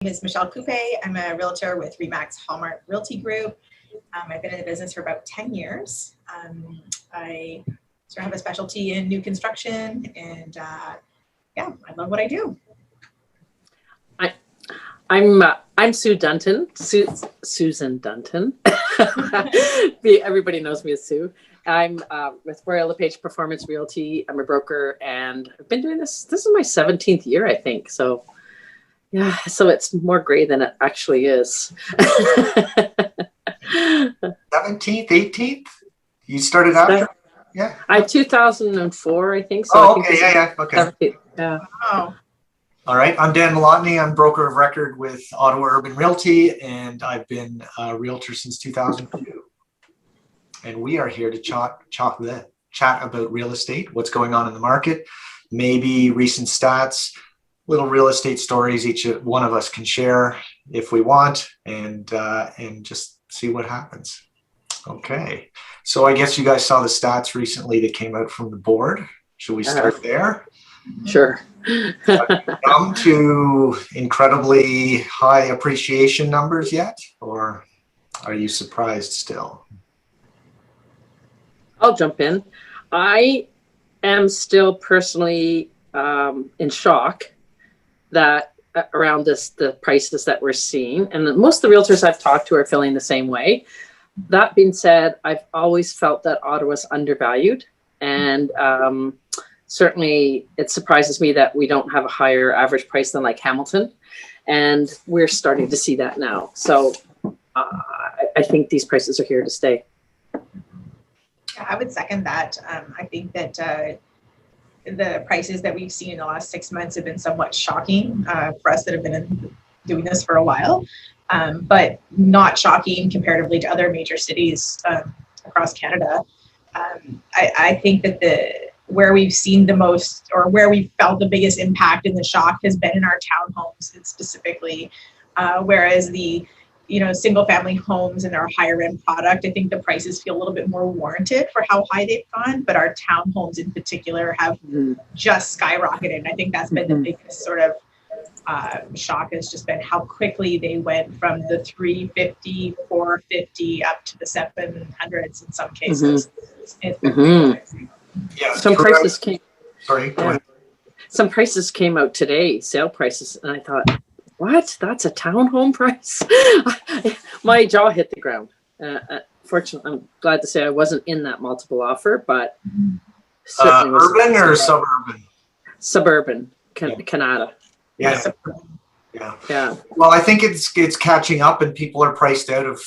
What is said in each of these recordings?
name is Michelle Kupe. I'm a realtor with RE/MAX Hallmark Realty Group. I've been in the business for about 10 years. I sort of have a specialty in new construction, and yeah, I love what I do. I'm Sue Dunton, Susan Dunton. Everybody knows me as Sue. I'm with LePage Performance Realty. I'm a broker, and I've been doing this. This is my 17th year, I think. So, yeah. So it's more gray than it actually is. 17th, 18th. You started after. Yeah. 2004, I think. So oh, I think okay. Yeah. Okay. 17th. Yeah. Wow. All right. I'm Dan Moloughney. I'm broker of record with Ottawa Urban Realty, and I've been a realtor since 2002. And we are here to chat about real estate, what's going on in the market, maybe recent stats, little real estate stories each one of us can share if we want, and just see what happens. Okay. So I guess you guys saw the stats recently that came out from the board. Should we start there? Sure. Come to incredibly high appreciation numbers yet, or are you surprised still? I'll jump in. I am still personally in shock that around the prices that we're seeing, and most of the realtors I've talked to are feeling the same way. That being said, I've always felt that Ottawa's undervalued, and certainly it surprises me that we don't have a higher average price than like Hamilton, and we're starting to see that now. So I think these prices are here to stay. I would second that. I think that the prices that we've seen in the last 6 months have been somewhat shocking for us that have been doing this for a while, but not shocking comparatively to other major cities across Canada. I think that where we've seen the most, or where we've felt the biggest impact in the shock, has been in our townhomes specifically, whereas the single family homes and our higher end product, I think the prices feel a little bit more warranted for how high they've gone, but our townhomes in particular have just skyrocketed. And I think that's been the biggest sort of shock, has just been how quickly they went from the 350, 450 up to the 700s in some cases. It's been Yeah, some prices came. Sorry, go ahead. Some prices came out today, sale prices, and I thought, what? That's a townhome price? My jaw hit the ground. Fortunately, I'm glad to say I wasn't in that multiple offer, but urban or suburban? Suburban, Canada. Yeah. Well, I think it's catching up, and people are priced out of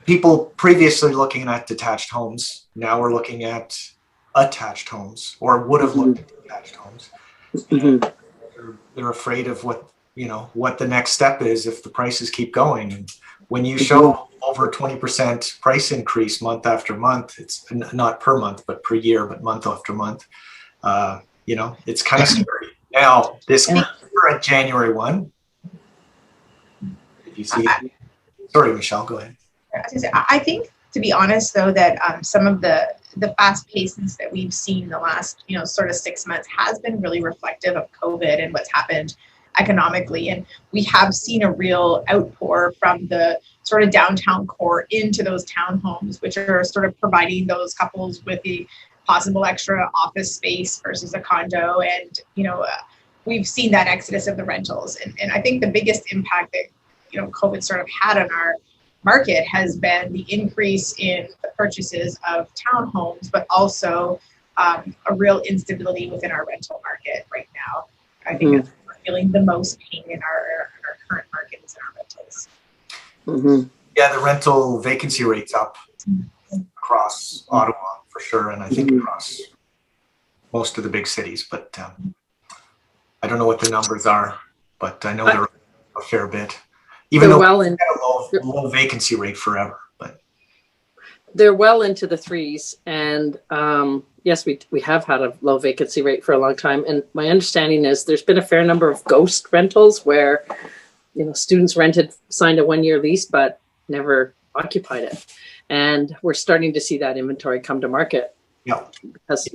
people previously looking at detached homes. Now we're looking at attached homes, or would have looked at detached homes. They're afraid of what the next step is if the prices keep going. And when you show over 20% price increase month after month, it's not per month, but per year, but month after month, it's kind of scary. Now, this we're at January 1. Did you see? Sorry, Michelle, go ahead. I think, to be honest, though, that some of the fast paces that we've seen in the last, sort of 6 months has been really reflective of COVID and what's happened economically. And we have seen a real outpour from the sort of downtown core into those townhomes, which are sort of providing those couples with the possible extra office space versus a condo. And, we've seen that exodus of the rentals. And I think the biggest impact that, COVID sort of had on our market has been the increase in the purchases of townhomes, but also a real instability within our rental market right now. I think that's we're feeling the most pain in our current market is in our rentals. Yeah, the rental vacancy rate's up across Ottawa for sure, and I think across most of the big cities, but I don't know what the numbers are, but I know they're a fair bit. Even though we've had a low vacancy rate forever, but they're well into the threes. And yes, we have had a low vacancy rate for a long time. And my understanding is there's been a fair number of ghost rentals where students signed a 1-year lease, but never occupied it. And we're starting to see that inventory come to market. Yeah. Because,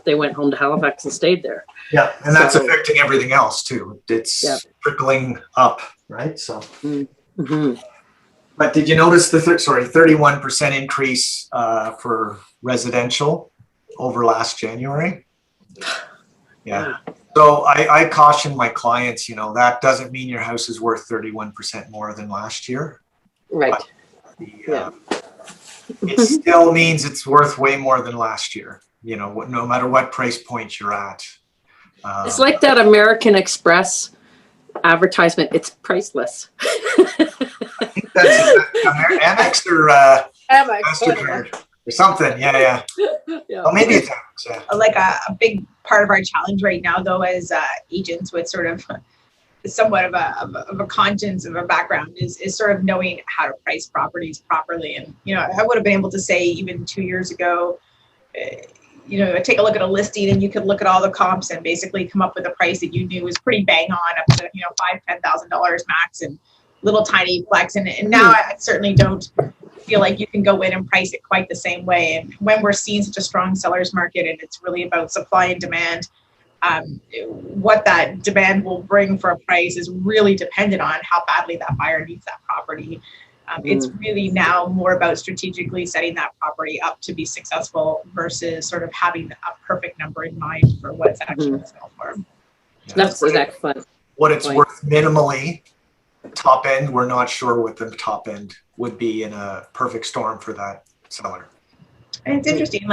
they went home to Halifax and stayed there. Yeah. And that's affecting everything else too. It's trickling up, right? So. Mm-hmm. But did you notice the 31% increase for residential over last January? Yeah. So I caution my clients, that doesn't mean your house is worth 31% more than last year. Right. It still means it's worth way more than last year, no matter what price point you're at. It's like that American Express advertisement. It's priceless. I think that's Amex or MasterCard or something. Yeah. Well, maybe it's Amex. Like a big part of our challenge right now, though, as agents with sort of somewhat of a conscience of a background is sort of knowing how to price properties properly. And, I would have been able to say even 2 years ago, take a look at a listing and you could look at all the comps and basically come up with a price that you knew was pretty bang on up to, $5,000-$10,000 max and little tiny flex. And now I certainly don't feel like you can go in and price it quite the same way. And when we're seeing such a strong seller's market and it's really about supply and demand, what that demand will bring for a price is really dependent on how badly that buyer needs that property. It's really now more about strategically setting that property up to be successful versus sort of having a perfect number in mind for what it's actually going to sell for. Yeah. That's excellent. What it's worth minimally, top end, we're not sure what the top end would be in a perfect storm for that seller. And it's interesting,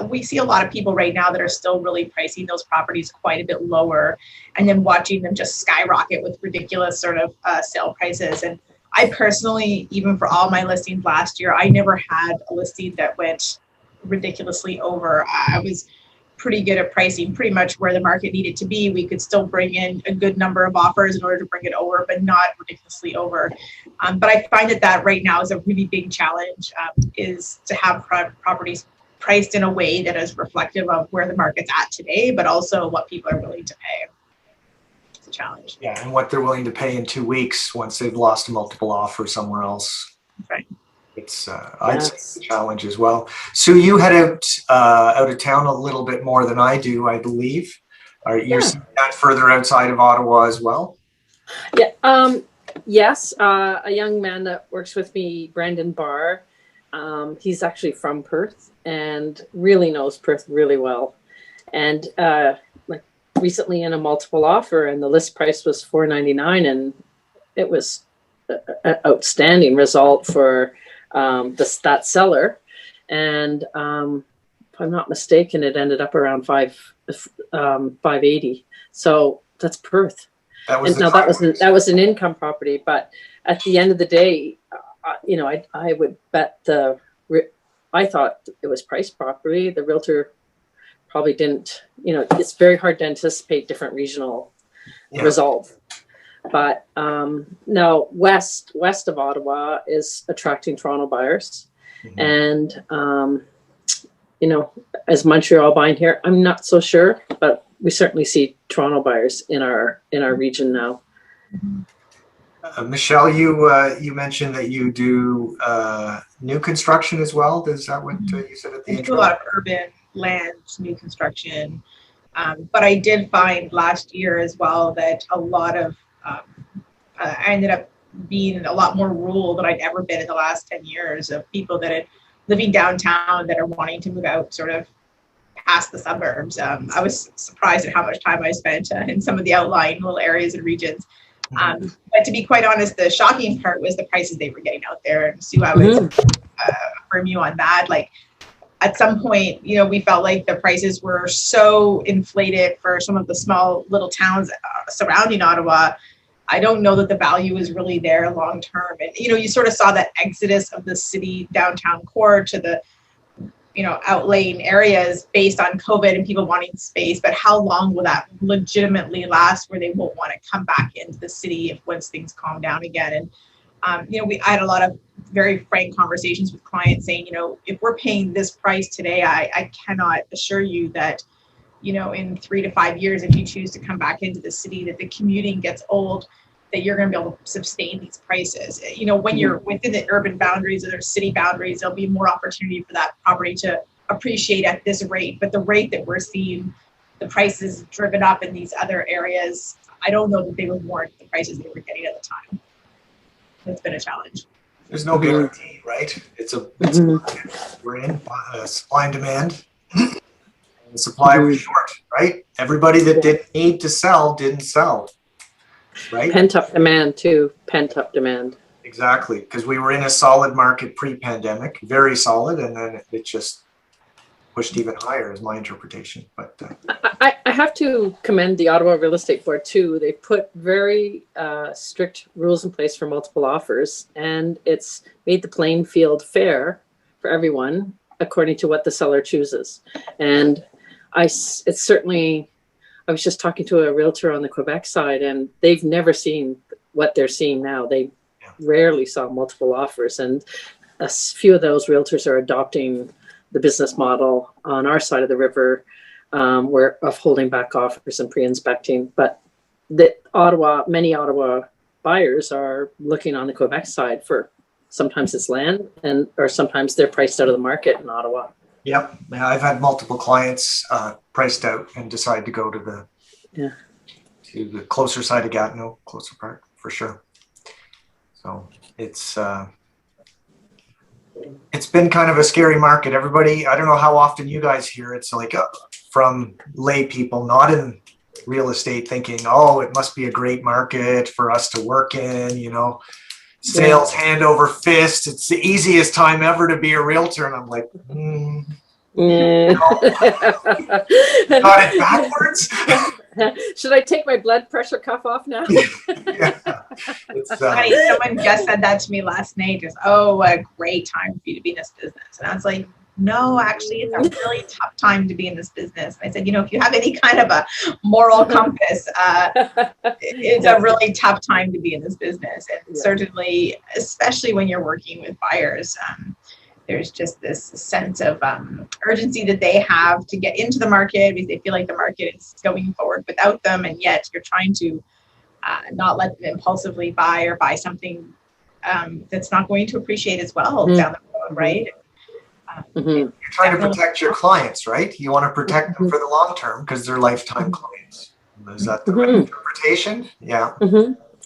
we see a lot of people right now that are still really pricing those properties quite a bit lower and then watching them just skyrocket with ridiculous sort of sale prices. And I personally, even for all my listings last year, I never had a listing that went ridiculously over. I was pretty good at pricing pretty much where the market needed to be. We could still bring in a good number of offers in order to bring it over, but not ridiculously over. But I find that right now is a really big challenge, is to have properties priced in a way that is reflective of where the market's at today, but also what people are willing to pay. It's a challenge. Yeah, and what they're willing to pay in 2 weeks once they've lost a multiple offer somewhere else. Right. It's I'd say it's a challenge as well. Sue, you head out of town a little bit more than I do, I believe. Are you seeing that further outside of Ottawa as well? Yeah. Yes. A young man that works with me, Brandon Barr, he's actually from Perth and really knows Perth really well. And recently in a multiple offer, and the list price was $499, and it was an outstanding result for that seller. And if I'm not mistaken, it ended up around 580. So that's Perth. That was an income property, but at the end of the day, I would bet I thought it was priced properly. The realtor probably didn't. It's very hard to anticipate different regional results. But now west of Ottawa is attracting Toronto buyers, and as Montreal buying here, I'm not so sure, but we certainly see Toronto buyers in our region now. Michelle, you mentioned that you do new construction as well. Is that what you said at the intro? I do a lot of urban land, new construction, but I did find last year as well that a lot of I ended up being a lot more rural than I'd ever been in the last 10 years, of people that are living downtown that are wanting to move out sort of past the suburbs. I was surprised at how much time I spent in some of the outlying little areas and regions. But to be quite honest, the shocking part was the prices they were getting out there. And Sue, I would affirm you on that. At some point, we felt like the prices were so inflated for some of the small little towns surrounding Ottawa. I don't know that the value is really there long term. And, you sort of saw that exodus of the city downtown core to the, outlying areas based on COVID and people wanting space. But how long will that legitimately last where they won't want to come back into the city once things calm down again? And, I had a lot of very frank conversations with clients saying, if we're paying this price today, I cannot assure you that, in 3 to 5 years, if you choose to come back into the city, that the commuting gets old, that you're going to be able to sustain these prices. When you're within the urban boundaries or the city boundaries, there'll be more opportunity for that property to appreciate at this rate, but the rate that we're seeing the prices driven up in these other areas, I don't know that they would warrant the prices they were getting at the time. It's been a challenge. There's no guarantee, right? It's a we're in supply and demand. And the supply was short, right? Everybody that didn't need to sell didn't sell, right? Pent up demand too. Pent up demand. Exactly, because we were in a solid market pre-pandemic, very solid, and then it just pushed even higher, is my interpretation. But I have to commend the Ottawa Real Estate Board too. They put very strict rules in place for multiple offers, and it's made the playing field fair for everyone according to what the seller chooses. And it's certainly, I was just talking to a realtor on the Quebec side, and they've never seen what they're seeing now. They rarely saw multiple offers, and a few of those realtors are adopting the business model on our side of the river, where of holding back offers and pre-inspecting. But many Ottawa buyers are looking on the Quebec side for sometimes it's land or sometimes they're priced out of the market in Ottawa. Yep, I've had multiple clients priced out and decide to go to the closer side of Gatineau, closer part for sure. So it's been kind of a scary market. Everybody, I don't know how often you guys hear it's like from lay people not in real estate thinking, oh, it must be a great market for us to work in, sales hand over fist. It's the easiest time ever to be a realtor. And I'm like, got it backwards. Should I take my blood pressure cuff off now? It's funny. Someone just said that to me last night. Just, a great time for you to be in this business. And I was like, no, actually, it's a really tough time to be in this business. And I said, if you have any kind of a moral compass, it's a really tough time to be in this business. And certainly, especially when you're working with buyers, there's just this sense of urgency that they have to get into the market because they feel like the market is going forward without them. And yet you're trying to not let them impulsively buy or buy something that's not going to appreciate as well down the road, right? You're trying to protect your clients, right? You want to protect them for the long term because they're lifetime clients. Is that the right interpretation? Yeah.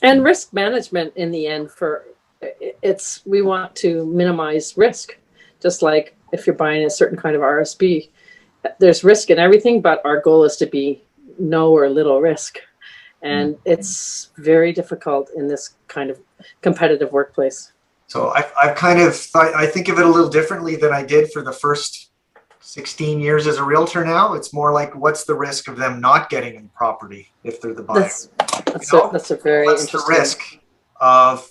And risk management in the end we want to minimize risk. Just like if you're buying a certain kind of RSP, there's risk in everything, but our goal is to be no or little risk. And it's very difficult in this kind of competitive workplace. So I think of it a little differently than I did for the first 16 years as a realtor now. It's more like, what's the risk of them not getting in property if they're the buyer? That's a very interesting. What's the risk of,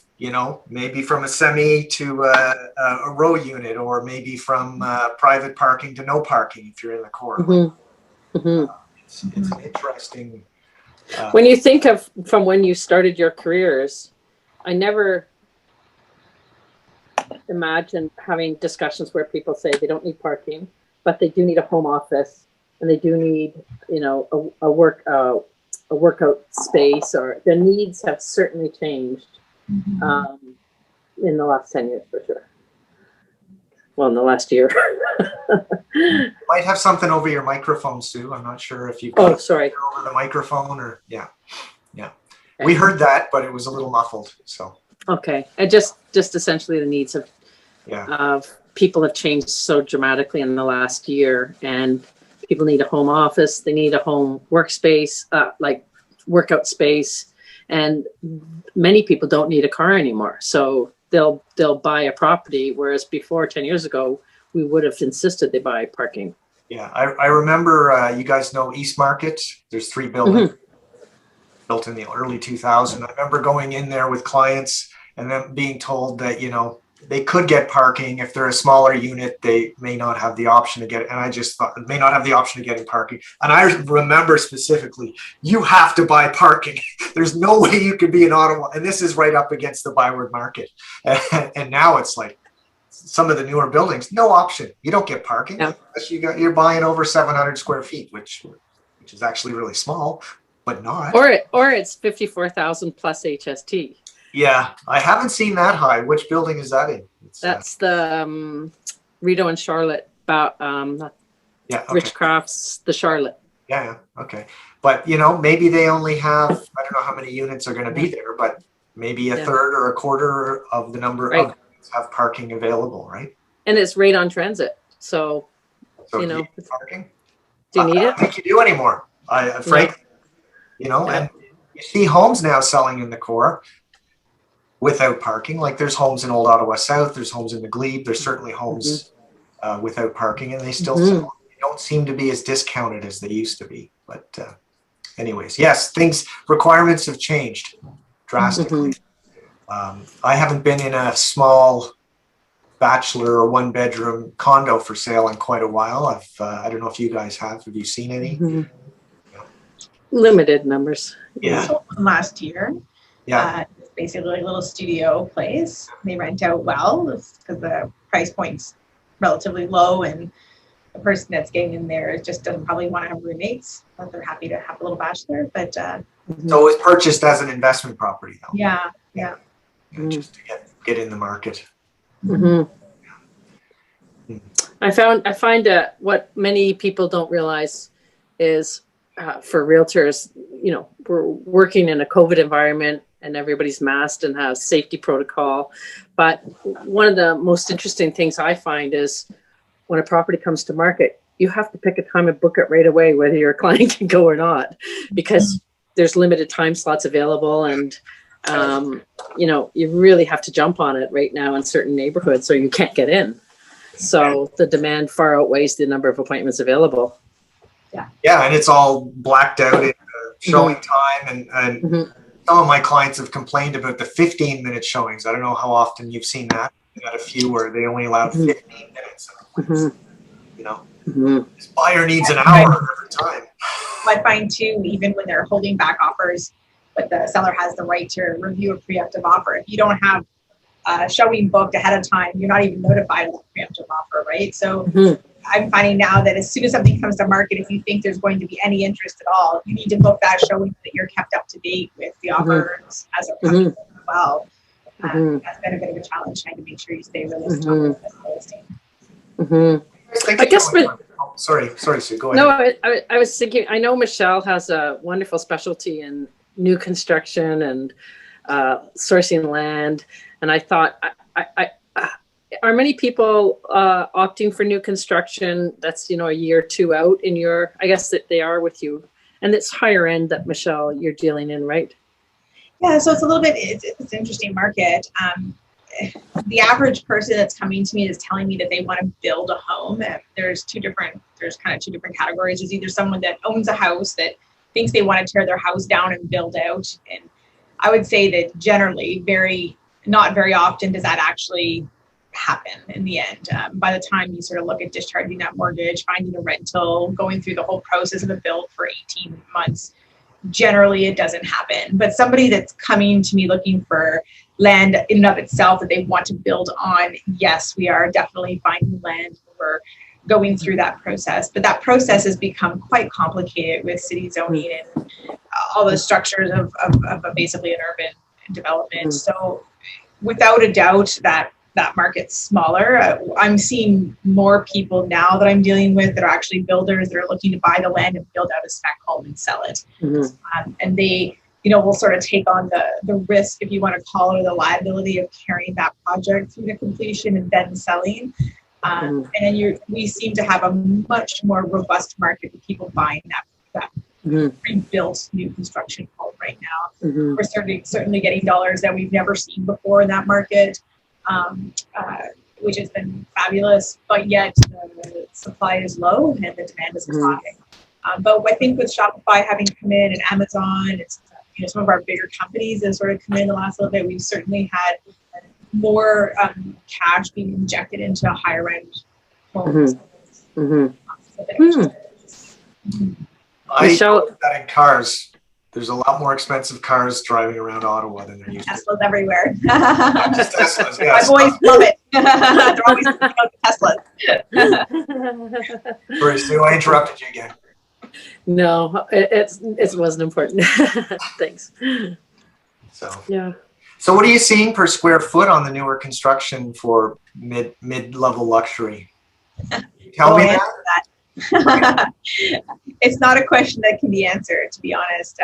maybe from a semi to a row unit, or maybe from private parking to no parking if you're in the core. It's an interesting. When you think of from when you started your careers, I never imagined having discussions where people say they don't need parking, but they do need a home office and they do need, a workout space, or their needs have certainly changed. In the last 10 years for sure. Well, in the last year. You might have something over your microphone, Sue. I'm not sure if you sorry. Over the microphone or yeah. We heard that, but it was a little muffled. So okay. And just essentially the needs of people have changed so dramatically in the last year, and people need a home office, they need a home workspace, like workout space. And many people don't need a car anymore. So they'll buy a property, whereas before 10 years ago, we would have insisted they buy parking. Yeah, I remember, you guys know East Market. There's 3 buildings built in the early 2000s. I remember going in there with clients and then being told that, they could get parking. If they're a smaller unit, they may not have the option to get it. And I just thought, may not have the option of getting parking. And I remember specifically, you have to buy parking. There's no way you could be in Ottawa. And this is right up against the Byward Market. And now it's like some of the newer buildings, no option. You don't get parking. Yeah. You're buying over 700 square feet, which is actually really small, but not. Or it's 54,000 plus HST. Yeah, I haven't seen that high. Which building is that in? That's the Rideau and Charlotte not Yeah. Okay. Richcraft's the Charlotte. Yeah. Okay. But maybe they only have, I don't know how many units are going to be there, but maybe a third or a quarter of the number of units have parking available, right? And it's right on transit. So do you need parking? Do you need I it? don't think you do anymore. Frankly, and you see homes now selling in the core without parking. Like there's homes in Old Ottawa South, there's homes in the Glebe, there's certainly homes without parking, and they still sell. They don't seem to be as discounted as they used to be. But anyways, yes, requirements have changed drastically. I haven't been in a small bachelor or one bedroom condo for sale in quite a while. I don't know if you guys have. Have you seen any? Limited numbers. Yeah. So last year. Yeah. It's basically like a little studio place. They rent out well because the price point's relatively low, and the person that's getting in there just doesn't probably want to have roommates, but they're happy to have a little bachelor. But so it was purchased as an investment property, though. Yeah. Just to get in the market. I find that what many people don't realize is for realtors, we're working in a COVID environment and everybody's masked and has safety protocol. But one of the most interesting things I find is when a property comes to market, you have to pick a time and book it right away, whether your client can go or not, because there's limited time slots available. And you really have to jump on it right now in certain neighborhoods or you can't get in. So the demand far outweighs the number of appointments available. Yeah, and it's all blacked out in showing time. And some of my clients have complained about the 15-minute showings. I don't know how often you've seen that. I got a few where they only allowed 15 minutes. This buyer needs an hour every time. I find too, even when they're holding back offers, but the seller has the right to review a preemptive offer. If you don't have showing booked ahead of time, you're not even notified of the preemptive offer, right? So I'm finding now that as soon as something comes to market, if you think there's going to be any interest at all, you need to book that showing that you're kept up to date with the offers as they're coming as well. That's been a bit of a challenge, trying to make sure you stay realistic with the listing. I guess sorry, Sue, go ahead. No, I was thinking, I know Michelle has a wonderful specialty in new construction and sourcing land. And I thought, are many people opting for new construction that's, a year or two out in I guess that they are with you. And it's higher end that, Michelle, you're dealing in, right? Yeah, so it's a little bit, it's an interesting market. The average person that's coming to me is telling me that they want to build a home. There's kind of two different categories. There's either someone that owns a house that thinks they want to tear their house down and build out. And I would say that generally, not very often does that actually happen in the end. By the time you sort of look at discharging that mortgage, finding a rental, going through the whole process of a build for 18 months, generally it doesn't happen. But somebody that's coming to me looking for land in and of itself that they want to build on, yes, we are definitely finding land. We're going through that process, but that process has become quite complicated with city zoning and all the structures of basically an urban development. So without a doubt that market's smaller. I'm seeing more people now that I'm dealing with that are actually builders that are looking to buy the land and build out a spec home and sell it. And they, will sort of take on the risk, if you want to call it, or the liability of carrying that project through to completion and then selling. And then we seem to have a much more robust market of people buying that pre-built new construction home right now. We're certainly getting dollars that we've never seen before in that market. Which has been fabulous, but yet the supply is low and the demand is high. But I think with Shopify having come in and Amazon, it's some of our bigger companies that sort of come in the last little bit, we've certainly had more cash being injected into higher end homes. I know that in cars. There's a lot more expensive cars driving around Ottawa than there used to be. Teslas everywhere. Not just Teslas, yeah. My boys love it. They're always talking about Teslas. Sorry, Sue, I interrupted you again. No, it wasn't important. Thanks. So yeah. So what are you seeing per square foot on the newer construction for mid-level luxury? Tell me that. It's not a question that can be answered, to be honest.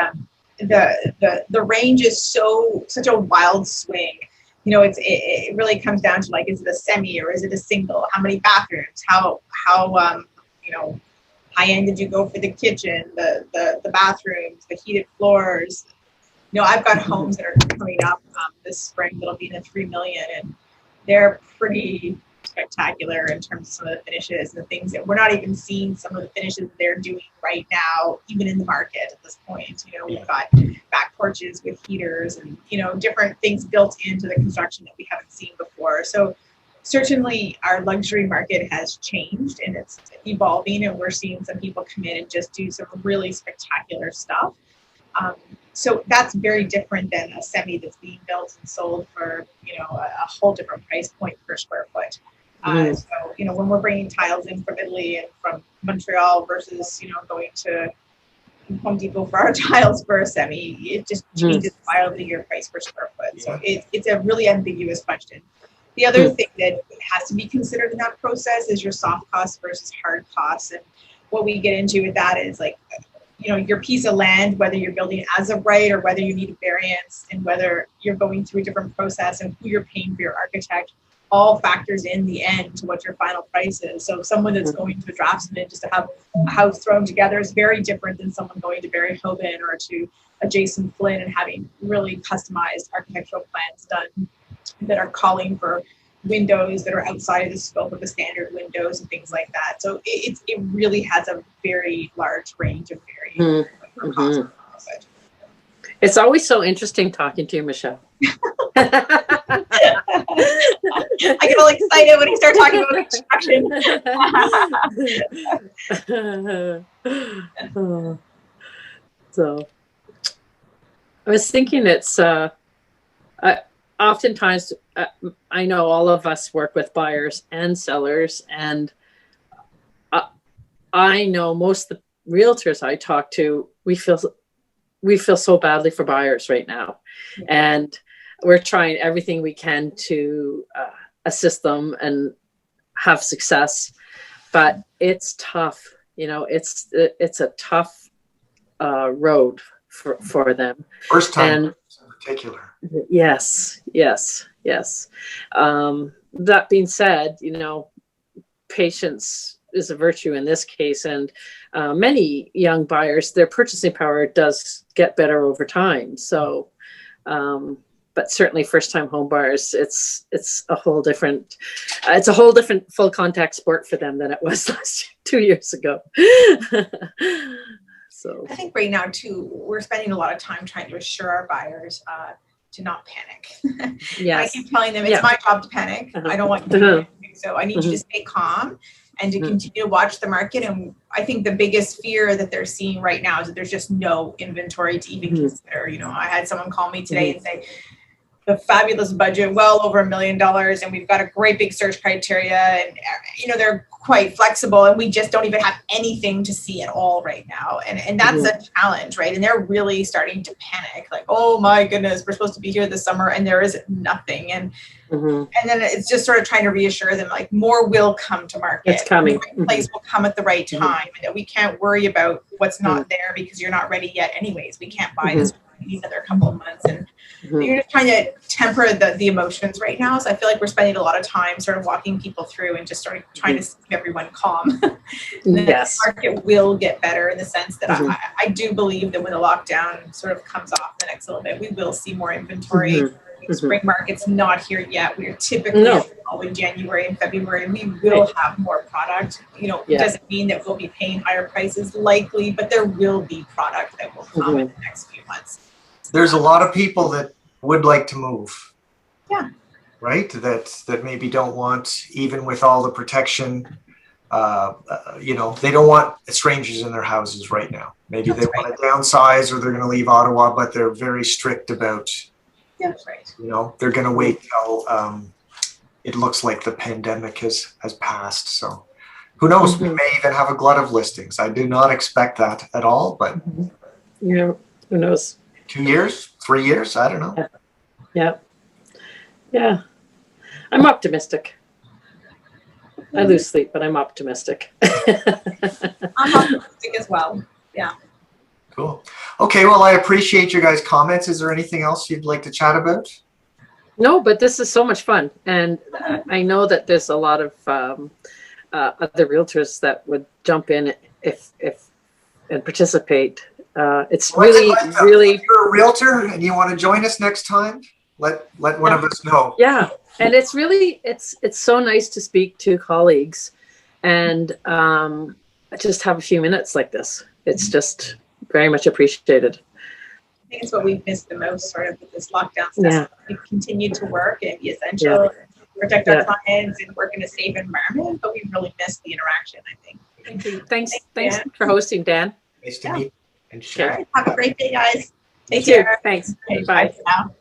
The range is such a wild swing. You know, it really comes down to, like, is it a semi or is it a single? How many bathrooms? How you know, high end did you go for the kitchen, the bathrooms, the heated floors? You know, I've got homes that are coming up this spring that'll be in the 3 million, and they're pretty spectacular in terms of some of the finishes and the things that we're not even seeing some of the finishes that they're doing right now, even in the market at this point. You know, we've got back porches with heaters and, you know, different things built into the construction that we haven't seen before. So certainly our luxury market has changed and it's evolving, and we're seeing some people come in and just do some really spectacular stuff. So that's very different than a semi that's being built and sold for, you know, a whole different price point per square foot. So, you know, when we're bringing tiles in from Italy and from Montreal versus, you know, going to Home Depot for our tiles for a semi, it just changes wildly your price per square foot. So it's a really ambiguous question. The other thing that has to be considered in that process is your soft costs versus hard costs. And what we get into with that is, like, you know, your piece of land, whether you're building as of right or whether you need a variance, and whether you're going through a different process and who you're paying for your architect, all factors in the end to what your final price is. So someone that's going to a draftsman just to have a house thrown together is very different than someone going to Barry Hoban or to a Jason Flynn and having really customized architectural plans done that are calling for windows that are outside of the scope of the standard windows and things like that. So it really has a very large range of varying costs. It's always so interesting talking to you, Michelle. I get all excited when you start talking about construction. So I was thinking oftentimes I know all of us work with buyers and sellers, and I know most of the realtors I talk to, we feel so badly for buyers right now, and we're trying everything we can to assist them and have success, but it's tough. You know, it's a tough road for them. First time in particular. Yes. That being said, you know, patience is a virtue in this case, and many young buyers, their purchasing power does get better over time. So, but certainly first-time home buyers, it's a whole different full contact sport for them than it was 2 years ago. So I think right now too, we're spending a lot of time trying to assure our buyers to not panic. Yes. I keep telling them it's my job to panic. I don't want you to panic. So I need you to stay calm and to continue to watch the market. And I think the biggest fear that they're seeing right now is that there's just no inventory to even consider. You know, I had someone call me today and say, the fabulous budget, well over $1 million, and we've got a great big search criteria, and, you know, they're quite flexible, and we just don't even have anything to see at all right now, and that's a challenge, right? And they're really starting to panic, like, oh my goodness, we're supposed to be here this summer and there is nothing. And then it's just sort of trying to reassure them, like, more will come to market. It's coming. The right place will come at the right time, and that we can't worry about what's not there because you're not ready yet anyways. We can't buy this in another couple of months, and you're just trying to temper the emotions right now. So I feel like we're spending a lot of time sort of walking people through and just sort of trying to keep everyone calm. Yes. The market will get better in the sense that I do believe that when the lockdown sort of comes off the next little bit, we will see more inventory. The spring market's not here yet. We're typically in January and February, and we will have more product. You know, it doesn't mean that we'll be paying higher prices likely, but there will be product that will come in the next few months. There's a lot of people that would like to move. Yeah. Right? That maybe don't want, even with all the protection, you know, they don't want strangers in their houses right now. Maybe they want to downsize, or they're going to leave Ottawa, but they're very strict about, you know, they're going to wait till it looks like the pandemic has passed. So who knows? We may even have a glut of listings. I do not expect that at all, but yeah, who knows? 2 years, 3 years, I don't know. Yeah. I'm optimistic. I lose sleep, but I'm optimistic. I'm optimistic as well. Yeah. Cool. Okay, well, I appreciate your guys' comments. Is there anything else you'd like to chat about? No, but this is so much fun. And I know that there's a lot of other realtors that would jump in if and participate. It's really. If you're a realtor and you want to join us next time, let one of us know. Yeah. And it's really, it's so nice to speak to colleagues and just have a few minutes like this. It's just very much appreciated. I think it's what we've missed the most, sort of, with this lockdown stuff. Yeah. We've continued to work and be essential, protect our clients, and work in a safe environment. But we've really missed the interaction, I think. Thank you. Thanks for hosting, Dan. Nice to meet and share. Have a great day, guys. Take care. care. Thanks. Bye. Bye for now.